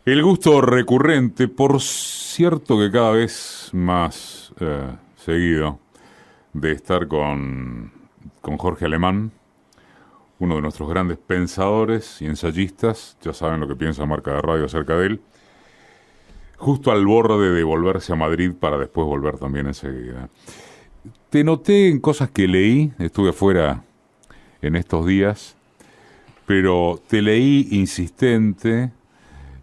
El gusto recurrente, por cierto que cada vez más seguido, de estar con Jorge Alemán, uno de nuestros grandes pensadores y ensayistas. Ya saben lo que piensa Marca de Radio acerca de él. Justo al borde de volverse a Madrid para después volver también enseguida. Te noté en cosas que leí, estuve afuera en estos días, pero te leí insistente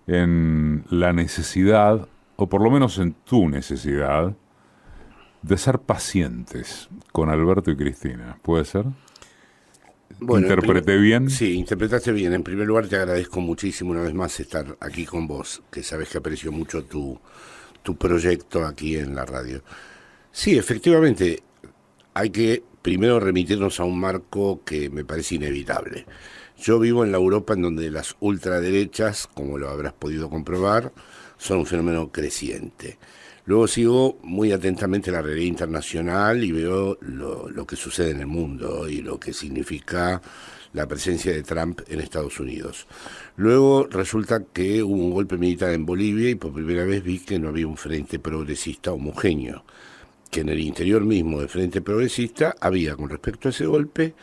en la necesidad, o por lo menos en tu necesidad, de ser pacientes con Alberto y Cristina. ¿Puede ser? Bueno, ¿Interpreté bien? sí, interpretaste bien. En primer lugar, te agradezco muchísimo una vez más estar aquí con vos, que sabes que aprecio mucho tu proyecto aquí en la radio. Sí, efectivamente, hay que primero remitirnos a un marco que me parece inevitable. Yo vivo en la Europa en donde las ultraderechas, como lo habrás podido comprobar, son un fenómeno creciente. Luego sigo muy atentamente la realidad internacional y veo lo que sucede en el mundo y lo que significa la presencia de Trump en Estados Unidos. Luego resulta que hubo un golpe militar en Bolivia y por primera vez vi que no había un frente progresista homogéneo, que en el interior mismo del frente progresista había, con respecto a ese golpe,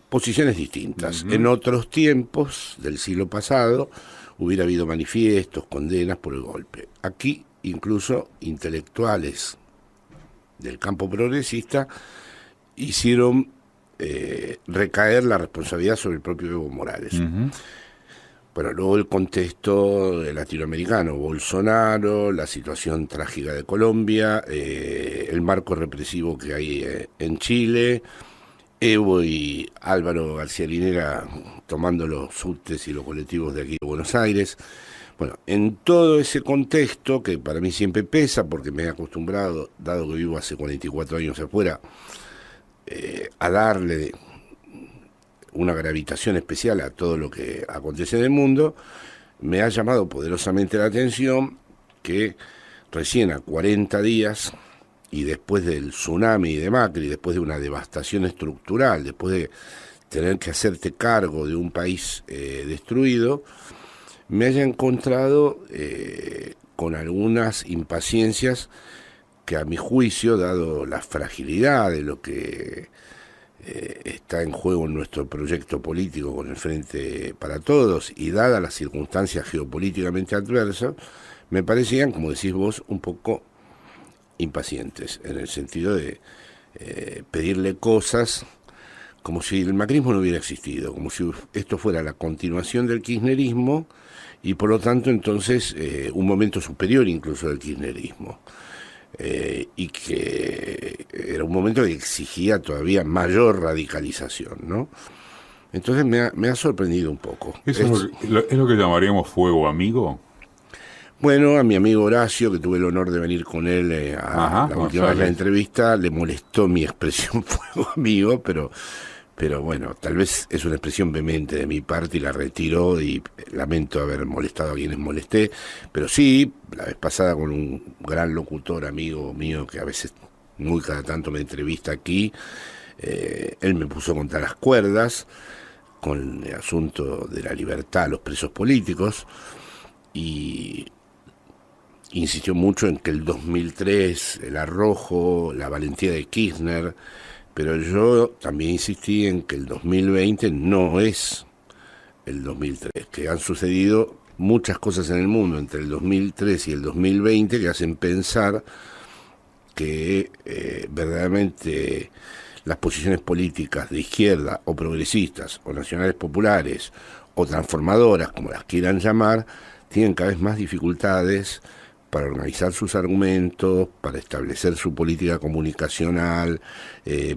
posiciones distintas. En otros tiempos del siglo pasado hubiera habido manifiestos, condenas por el golpe. Aquí incluso intelectuales del campo progresista hicieron recaer la responsabilidad sobre el propio Evo Morales. Bueno, luego el contexto latinoamericano, Bolsonaro, la situación trágica de Colombia, el marco represivo que hay en Chile, Evo y Álvaro García Linera tomando los subtes y los colectivos de aquí de Buenos Aires. Bueno, en todo ese contexto, que para mí siempre pesa, porque me he acostumbrado, dado que vivo hace 44 años afuera, a darle una gravitación especial a todo lo que acontece en el mundo, me ha llamado poderosamente la atención que recién a 40 días, y después del tsunami de Macri, después de una devastación estructural, después de tener que hacerte cargo de un país destruido, me haya encontrado con algunas impaciencias que a mi juicio, dado la fragilidad de lo que está en juego en nuestro proyecto político con el Frente para Todos y dadas las circunstancias geopolíticamente adversas, me parecían, como decís vos, un poco impacientes, en el sentido de pedirle cosas como si el macrismo no hubiera existido, como si esto fuera la continuación del kirchnerismo y por lo tanto entonces un momento superior incluso del kirchnerismo. Y que era un momento que exigía todavía mayor radicalización, ¿no? Entonces me ha sorprendido un poco. ¿Eso es lo que llamaríamos fuego amigo? Bueno, a mi amigo Horacio, que tuve el honor de venir con él la última vez la entrevista, le molestó mi expresión fuego amigo, pero bueno, tal vez es una expresión vehemente de mi parte y la retiro y lamento haber molestado a quienes molesté, pero sí, la vez pasada con un gran locutor amigo mío que a veces muy cada tanto me entrevista aquí, él me puso contra las cuerdas con el asunto de la libertad a los presos políticos y insistió mucho en que el 2003, el arrojo, la valentía de Kirchner, pero yo también insistí en que el 2020 no es el 2003, que han sucedido muchas cosas en el mundo entre el 2003 y el 2020 que hacen pensar que verdaderamente las posiciones políticas de izquierda o progresistas o nacionales populares o transformadoras, como las quieran llamar, tienen cada vez más dificultades para organizar sus argumentos, para establecer su política comunicacional,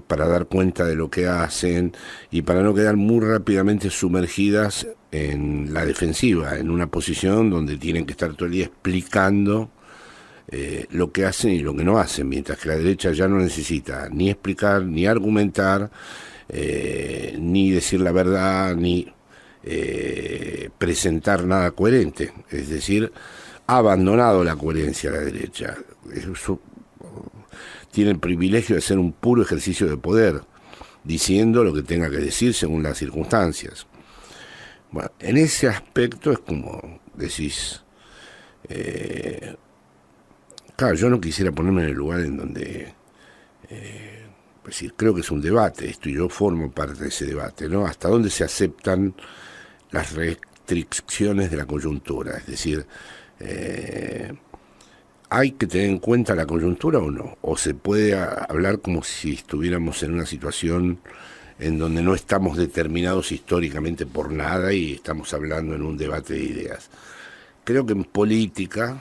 para dar cuenta de lo que hacen y para no quedar muy rápidamente sumergidas en la defensiva, en una posición donde tienen que estar todo el día explicando lo que hacen y lo que no hacen, mientras que la derecha ya no necesita ni explicar, ni argumentar, ni decir la verdad, ni presentar nada coherente. Es decir, ha abandonado la coherencia a la derecha. Tiene el privilegio de ser un puro ejercicio de poder, diciendo lo que tenga que decir según las circunstancias. Bueno, en ese aspecto es como decís, claro, yo no quisiera ponerme en el lugar en donde, es decir, creo que es un debate esto y yo formo parte de ese debate, ¿no? Hasta dónde se aceptan las restricciones de la coyuntura, es decir, ¿hay que tener en cuenta la coyuntura o no? ¿O se puede hablar como si estuviéramos en una situación en donde no estamos determinados históricamente por nada y estamos hablando en un debate de ideas? Creo que en política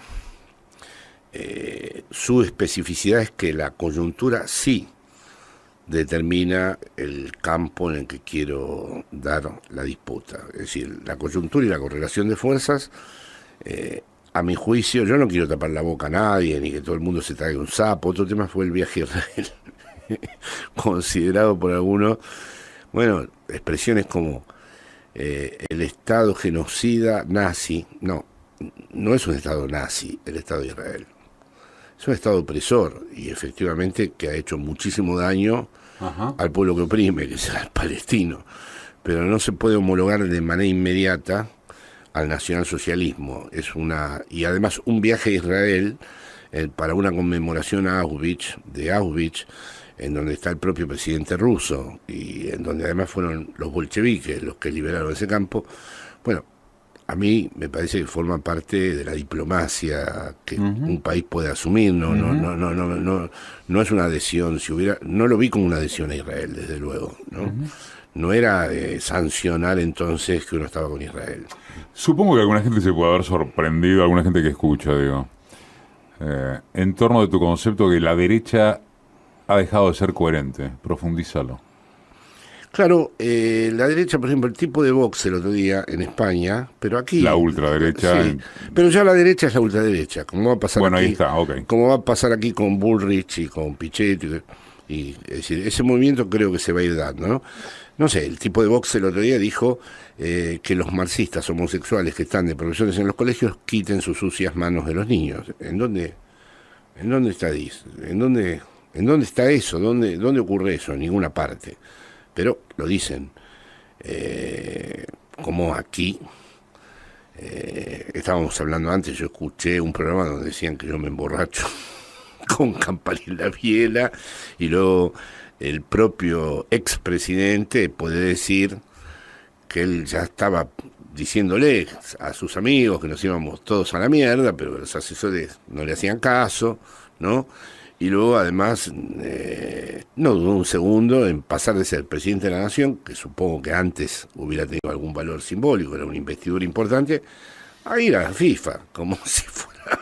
su especificidad es que la coyuntura sí determina el campo en el que quiero dar la disputa. Es decir, la coyuntura y la correlación de fuerzas, a mi juicio, yo no quiero tapar la boca a nadie, ni que todo el mundo se traiga un sapo. Otro tema fue el viaje a Israel, considerado por algunos, bueno, expresiones como el Estado genocida nazi. No, no es un Estado nazi el Estado de Israel. Es un Estado opresor y efectivamente que ha hecho muchísimo daño al pueblo que oprime, que es el palestino. Pero no se puede homologar de manera inmediata al nacionalsocialismo. Y además un viaje a Israel para una conmemoración a Auschwitz, en donde está el propio presidente ruso y en donde además fueron los bolcheviques los que liberaron ese campo. Bueno, a mí me parece que forma parte de la diplomacia que un país puede asumir. No es una adhesión. No lo vi como una adhesión a Israel, desde luego, ¿no? No era sancionar entonces que uno estaba con Israel. Supongo que alguna gente se puede haber sorprendido, alguna gente que escucha, digo, en torno de tu concepto que la derecha ha dejado de ser coherente. Profundízalo. Claro, la derecha, por ejemplo, el tipo de Vox el otro día en España, pero aquí... La ultraderecha. Sí, pero ya la derecha es la ultraderecha, como va a pasar bueno, aquí. Ahí está, ok. Como va a pasar aquí con Bullrich y con Pichet, y es decir, ese movimiento creo que se va a ir dando, ¿no? No sé, el tipo de Vox el otro día dijo que los marxistas homosexuales que están de profesores en los colegios quiten sus sucias manos de los niños. ¿En dónde está eso? ¿En dónde está eso? ¿Dónde ocurre eso? En ninguna parte. Pero lo dicen, como aquí, estábamos hablando antes, yo escuché un programa donde decían que yo me emborracho con Campanella Biela, y luego el propio expresidente puede decir que él ya estaba diciéndole a sus amigos que nos íbamos todos a la mierda, pero los asesores no le hacían caso, ¿no? Y luego, además, no dudó un segundo en pasar de ser presidente de la Nación, que supongo que antes hubiera tenido algún valor simbólico, era una investidura importante, a ir a la FIFA, como si fuera,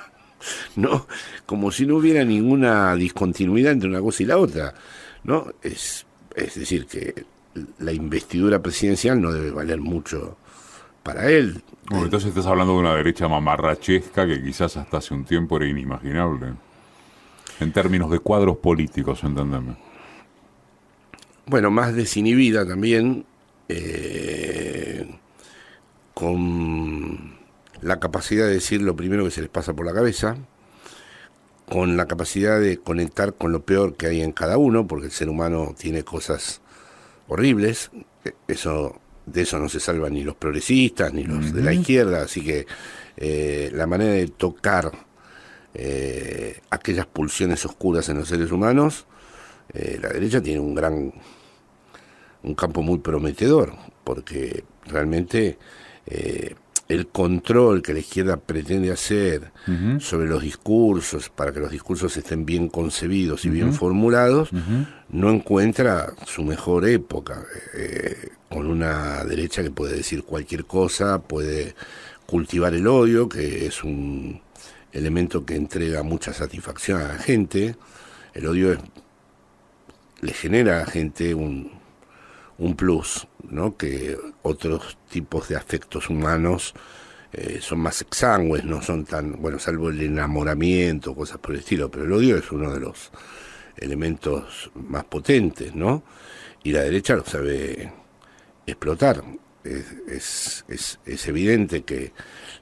¿no? Como si no hubiera ninguna discontinuidad entre una cosa y la otra, ¿no? Es decir, que la investidura presidencial no debe valer mucho para él. Bueno, entonces estás hablando de una derecha mamarrachesca que quizás hasta hace un tiempo era inimaginable. En términos de cuadros políticos, entendeme. Bueno, más desinhibida también, con la capacidad de decir lo primero que se les pasa por la cabeza, con la capacidad de conectar con lo peor que hay en cada uno, porque el ser humano tiene cosas horribles, de eso no se salvan ni los progresistas, ni los de la izquierda, así que la manera de tocar aquellas pulsiones oscuras en los seres humanos, la derecha tiene un campo muy prometedor, porque realmente el control que la izquierda pretende hacer sobre los discursos, para que los discursos estén bien concebidos y bien formulados, no encuentra su mejor época, con una derecha que puede decir cualquier cosa, puede cultivar el odio, que es un elemento que entrega mucha satisfacción a la gente. El odio le genera a la gente un plus, ¿no? Que otros tipos de afectos humanos son más exangües, no son tan, bueno, salvo el enamoramiento, cosas por el estilo, pero el odio es uno de los elementos más potentes, ¿no? Y la derecha lo sabe explotar. Es evidente que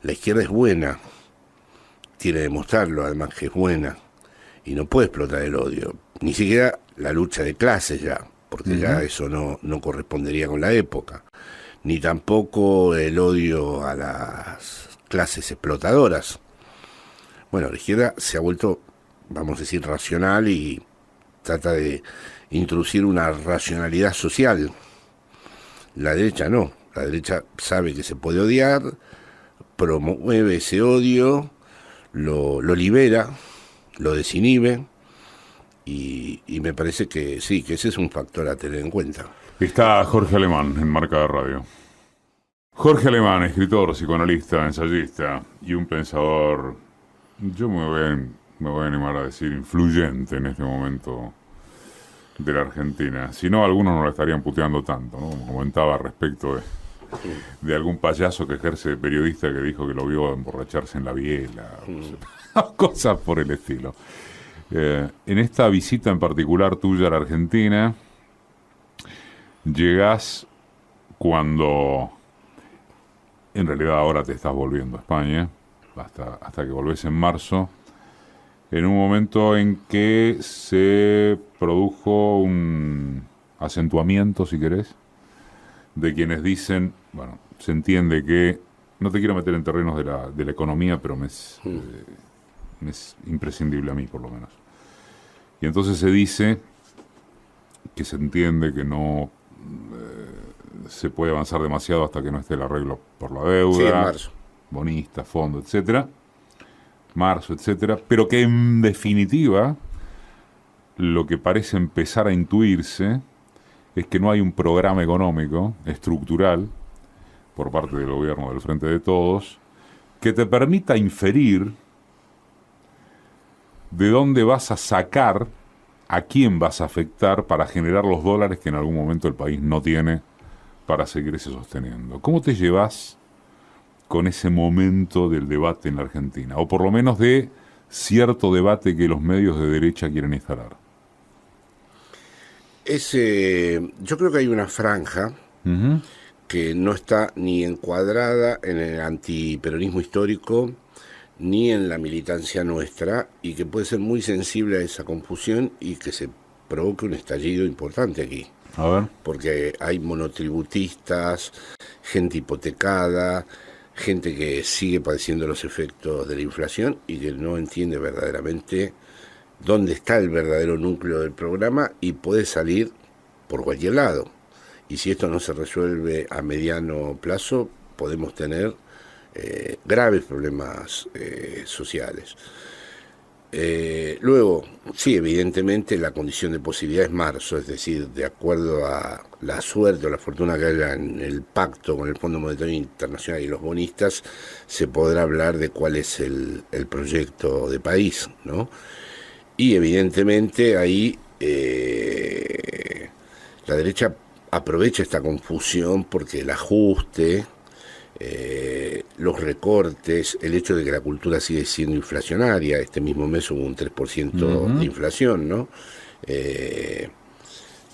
la izquierda es buena, tiene que demostrarlo además que es buena, y no puede explotar el odio, ni siquiera la lucha de clases ya, porque ya eso no correspondería con la época, ni tampoco el odio a las clases explotadoras. Bueno, la izquierda se ha vuelto, vamos a decir, racional y trata de introducir una racionalidad social. La derecha no, la derecha sabe que se puede odiar, promueve ese odio, lo libera, lo desinhibe, y me parece que sí, que ese es un factor a tener en cuenta. Está Jorge Alemán en Marca de Radio. Jorge Alemán, escritor, psicoanalista, ensayista y un pensador, yo me voy a animar a decir influyente en este momento de la Argentina. Si no, algunos no la estarían puteando tanto, ¿no? Como comentaba respecto de algún payaso que ejerce de periodista que dijo que lo vio emborracharse en la biela, cosas por el estilo. En esta visita en particular tuya a la Argentina, llegás cuando en realidad ahora te estás volviendo a España, hasta que volvés en marzo, en un momento en que se produjo un acentuamiento, si querés, de quienes dicen, bueno, se entiende que, no te quiero meter en terrenos de la economía, pero me es imprescindible a mí, por lo menos. Y entonces se dice que se entiende que no se puede avanzar demasiado hasta que no esté el arreglo por la deuda, sí, en marzo. Bonistas, fondo, etcétera, marzo, etcétera, pero que en definitiva lo que parece empezar a intuirse es que no hay un programa económico estructural por parte del gobierno del Frente de Todos que te permita inferir de dónde vas a sacar, a quién vas a afectar para generar los dólares que en algún momento el país no tiene para seguirse sosteniendo. ¿Cómo te llevas con ese momento del debate en la Argentina? O por lo menos de cierto debate que los medios de derecha quieren instalar. Yo creo que hay una franja que no está ni encuadrada en el antiperonismo histórico ni en la militancia nuestra, y que puede ser muy sensible a esa confusión y que se provoque un estallido importante aquí. A ver. Porque hay monotributistas, gente hipotecada, gente que sigue padeciendo los efectos de la inflación y que no entiende verdaderamente dónde está el verdadero núcleo del programa y puede salir por cualquier lado. Y si esto no se resuelve a mediano plazo, podemos tener graves problemas sociales. Luego, sí, evidentemente la condición de posibilidad es marzo, es decir, de acuerdo a la suerte o la fortuna que haya en el pacto con el Fondo Monetario Internacional y los bonistas, se podrá hablar de cuál es el proyecto de país, ¿no? Y evidentemente ahí la derecha aprovecha esta confusión porque el ajuste, los recortes, el hecho de que la cultura sigue siendo inflacionaria, este mismo mes hubo un 3% de inflación, ¿no?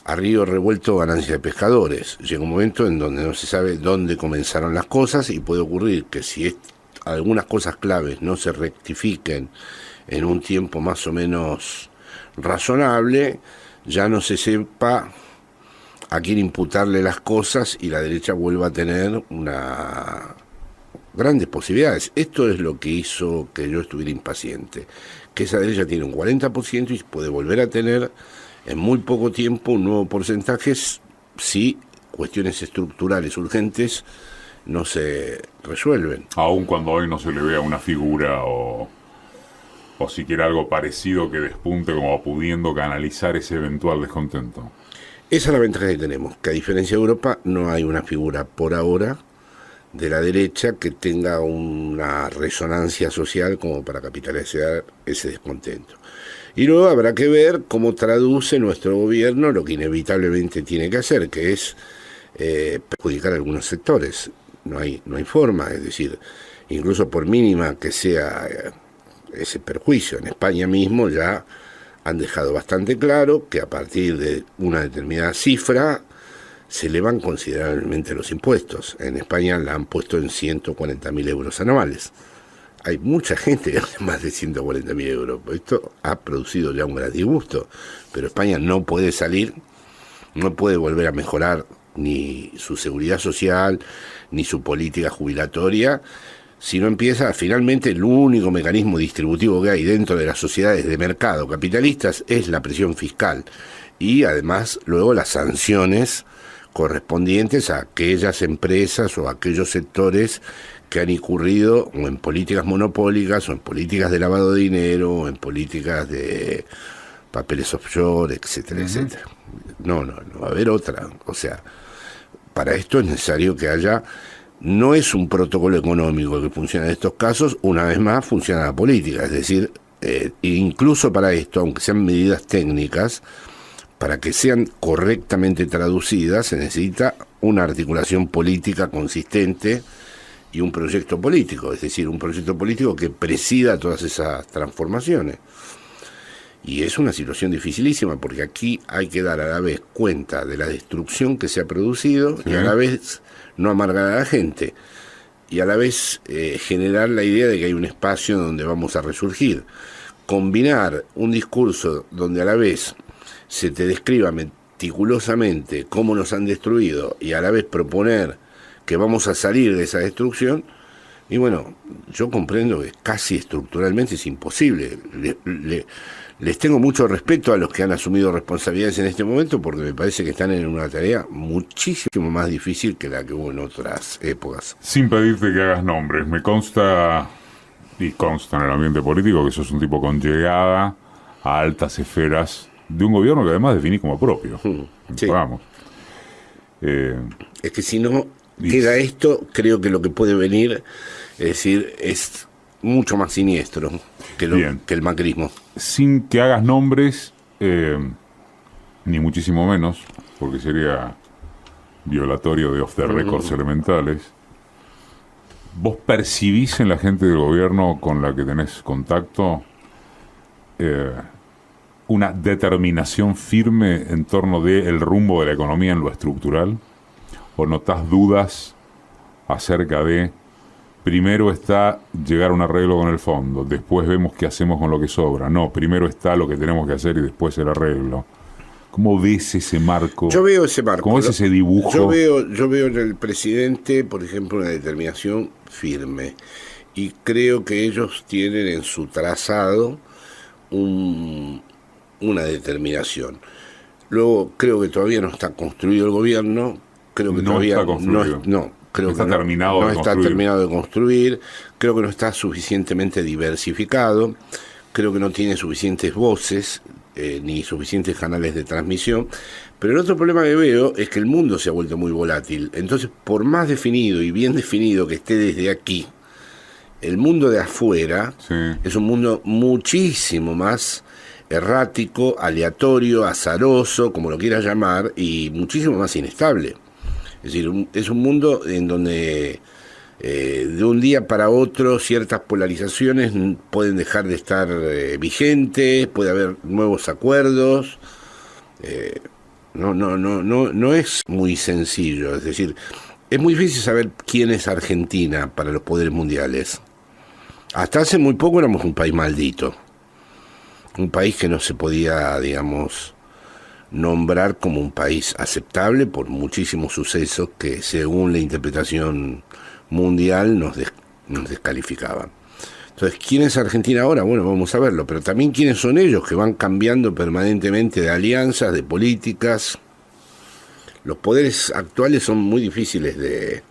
A río revuelto, ganancia de pescadores. Llega un momento en donde no se sabe dónde comenzaron las cosas y puede ocurrir que si algunas cosas claves no se rectifiquen en un tiempo más o menos razonable, ya no se sepa a quién imputarle las cosas y la derecha vuelva a tener grandes posibilidades. Esto es lo que hizo que yo estuviera impaciente, que esa derecha tiene un 40% y puede volver a tener en muy poco tiempo un nuevo porcentaje si cuestiones estructurales urgentes no se resuelven. Aun cuando hoy no se le vea una figura o siquiera algo parecido que despunte como pudiendo canalizar ese eventual descontento. Esa es la ventaja que tenemos, que a diferencia de Europa no hay una figura por ahora de la derecha que tenga una resonancia social como para capitalizar ese descontento. Y luego habrá que ver cómo traduce nuestro gobierno lo que inevitablemente tiene que hacer, que es perjudicar a algunos sectores. No hay forma, es decir, incluso por mínima que sea ese perjuicio. En España mismo ya han dejado bastante claro que a partir de una determinada cifra se elevan considerablemente los impuestos. En España la han puesto en 140.000 euros anuales. Hay mucha gente que hace más de 140.000 euros. Esto ha producido ya un gran disgusto. Pero España no puede salir, no puede volver a mejorar ni su seguridad social, ni su política jubilatoria, si no empieza, finalmente el único mecanismo distributivo que hay dentro de las sociedades de mercado capitalistas es la presión fiscal y además luego las sanciones correspondientes a aquellas empresas o a aquellos sectores que han incurrido o en políticas monopólicas o en políticas de lavado de dinero o en políticas de papeles offshore, etcétera, etcétera. No va a haber otra. O sea, para esto es necesario que haya... No es un protocolo económico que funciona en estos casos, una vez más funciona la política, es decir, incluso para esto, aunque sean medidas técnicas, para que sean correctamente traducidas se necesita una articulación política consistente y un proyecto político, es decir, un proyecto político que presida todas esas transformaciones. Y es una situación dificilísima porque aquí hay que dar a la vez cuenta de la destrucción que se ha producido y a la vez no amargar a la gente y a la vez generar la idea de que hay un espacio donde vamos a resurgir. Combinar un discurso donde a la vez se te describa meticulosamente cómo nos han destruido y a la vez proponer que vamos a salir de esa destrucción, y bueno, yo comprendo que casi estructuralmente es imposible. Les tengo mucho respeto a los que han asumido responsabilidades en este momento porque me parece que están en una tarea muchísimo más difícil que la que hubo en otras épocas. Sin pedirte que hagas nombres, me consta y consta en el ambiente político que sos un tipo con llegada a altas esferas de un gobierno que además definí como propio. Sí. Vamos. Es que si no queda esto, creo que lo que puede venir, es decir, es mucho más siniestro que el macrismo. Sin que hagas nombres, ni muchísimo menos, porque sería violatorio de off the records elementales, ¿vos percibís en la gente del gobierno con la que tenés contacto una determinación firme en torno del rumbo de la economía en lo estructural? ¿O notás dudas acerca de primero está llegar a un arreglo con el fondo, después vemos qué hacemos con lo que sobra? No, primero está lo que tenemos que hacer y después el arreglo. ¿Cómo ves ese marco? Yo veo ese marco. ¿Cómo ves ese dibujo? Yo veo en el presidente, por ejemplo, una determinación firme. Y creo que ellos tienen en su trazado una determinación. Luego, creo que todavía no está construido el gobierno. Creo que no todavía está construido. Creo está que terminado de está construir. terminado de construir, creo que no está suficientemente diversificado, creo que no tiene suficientes voces ni suficientes canales de transmisión, pero el otro problema que veo es que el mundo se ha vuelto muy volátil, entonces por más definido y bien definido que esté desde aquí, el mundo de afuera es un mundo muchísimo más errático, aleatorio, azaroso, como lo quieras llamar, y muchísimo más inestable. Es decir, es un mundo en donde de un día para otro ciertas polarizaciones pueden dejar de estar vigentes, puede haber nuevos acuerdos. No es muy sencillo. Es decir, es muy difícil saber quién es Argentina para los poderes mundiales. Hasta hace muy poco éramos un país maldito. Un país que no se podía, digamos, nombrar como un país aceptable por muchísimos sucesos que según la interpretación mundial nos descalificaban. Entonces, ¿quién es Argentina ahora? Bueno, vamos a verlo, pero también quiénes son ellos que van cambiando permanentemente de alianzas, de políticas. Los poderes actuales son muy difíciles de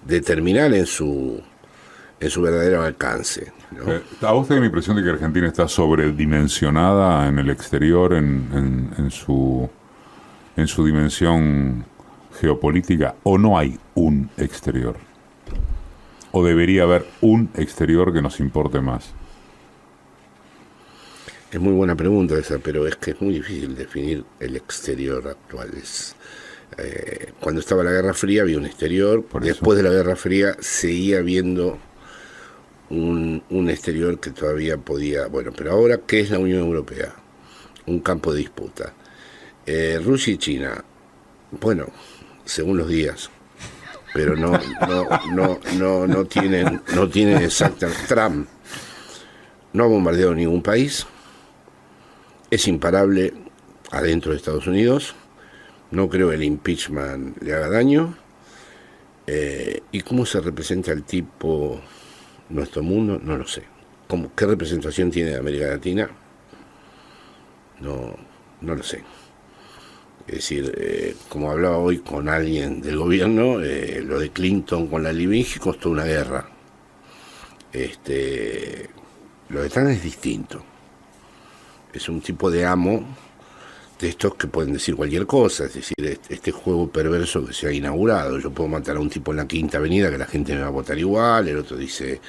determinar en su verdadero alcance, ¿no? ¿A vos te da la impresión de que Argentina está sobredimensionada en el exterior, en su dimensión geopolítica, o no hay un exterior? ¿O debería haber un exterior que nos importe más? Es muy buena pregunta esa, pero es que es muy difícil definir el exterior actual. Cuando estaba la Guerra Fría había un exterior, después de la Guerra Fría seguía habiendo un exterior que todavía podía... Bueno, pero ahora, ¿qué es la Unión Europea? Un campo de disputa. Rusia y China, bueno, según los días, pero no tienen exactamente... Trump no ha bombardeado ningún país, es imparable adentro de Estados Unidos, no creo que el impeachment le haga daño, y cómo se representa el tipo nuestro mundo, no lo sé. ¿Qué representación tiene de América Latina? No lo sé. Es decir, como hablaba hoy con alguien del gobierno, lo de Clinton con la Libia costó una guerra. Lo de Trump es distinto. Es un tipo de amo de estos que pueden decir cualquier cosa, es decir, este juego perverso que se ha inaugurado. Yo puedo matar a un tipo en la Quinta Avenida que la gente me va a votar igual, el otro dice,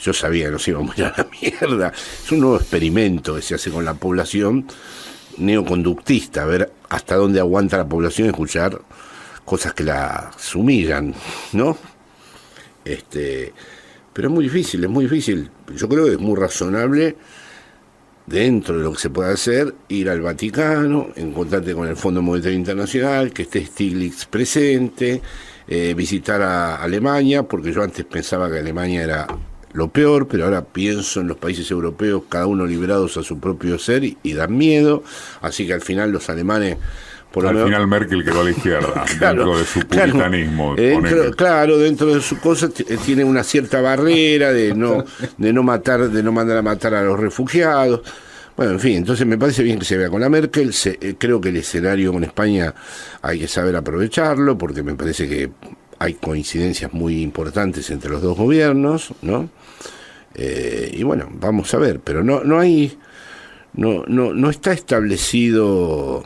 yo sabía que nos íbamos a ir a la mierda. Es un nuevo experimento que se hace con la población neoconductista, a ver hasta dónde aguanta la población escuchar cosas que la humillan, ¿no? Pero es muy difícil, es muy difícil. Yo creo que es muy razonable, dentro de lo que se puede hacer, ir al Vaticano, encontrarte con el Fondo Monetario Internacional, que esté Stiglitz presente, visitar a Alemania, porque yo antes pensaba que Alemania era lo peor, pero ahora pienso en los países europeos, cada uno liberados a su propio ser, y dan miedo, así que al final los alemanes... Al final Merkel quedó a la izquierda, claro, dentro de su puritanismo. Claro, dentro de su cosa tiene una cierta barrera de no mandar a matar a los refugiados. Bueno, en fin, entonces me parece bien que se vea con la Merkel. Creo que el escenario con España hay que saber aprovecharlo, porque me parece que hay coincidencias muy importantes entre los dos gobiernos, ¿no? Y bueno, vamos a ver, pero no está establecido.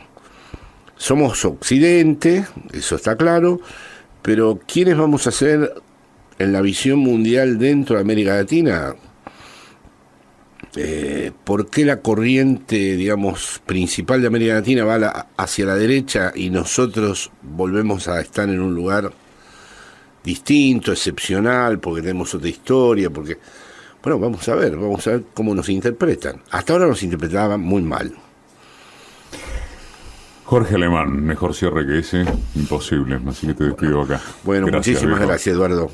Somos Occidente, eso está claro, pero ¿quiénes vamos a ser en la visión mundial dentro de América Latina? ¿Por qué la corriente, digamos, principal de América Latina va hacia la derecha y nosotros volvemos a estar en un lugar distinto, excepcional, porque tenemos otra historia? Porque, bueno, vamos a ver cómo nos interpretan. Hasta ahora nos interpretaban muy mal. Jorge Alemán, mejor cierre que ese, imposible, así que te despido acá. Bueno, muchísimas gracias, Eduardo.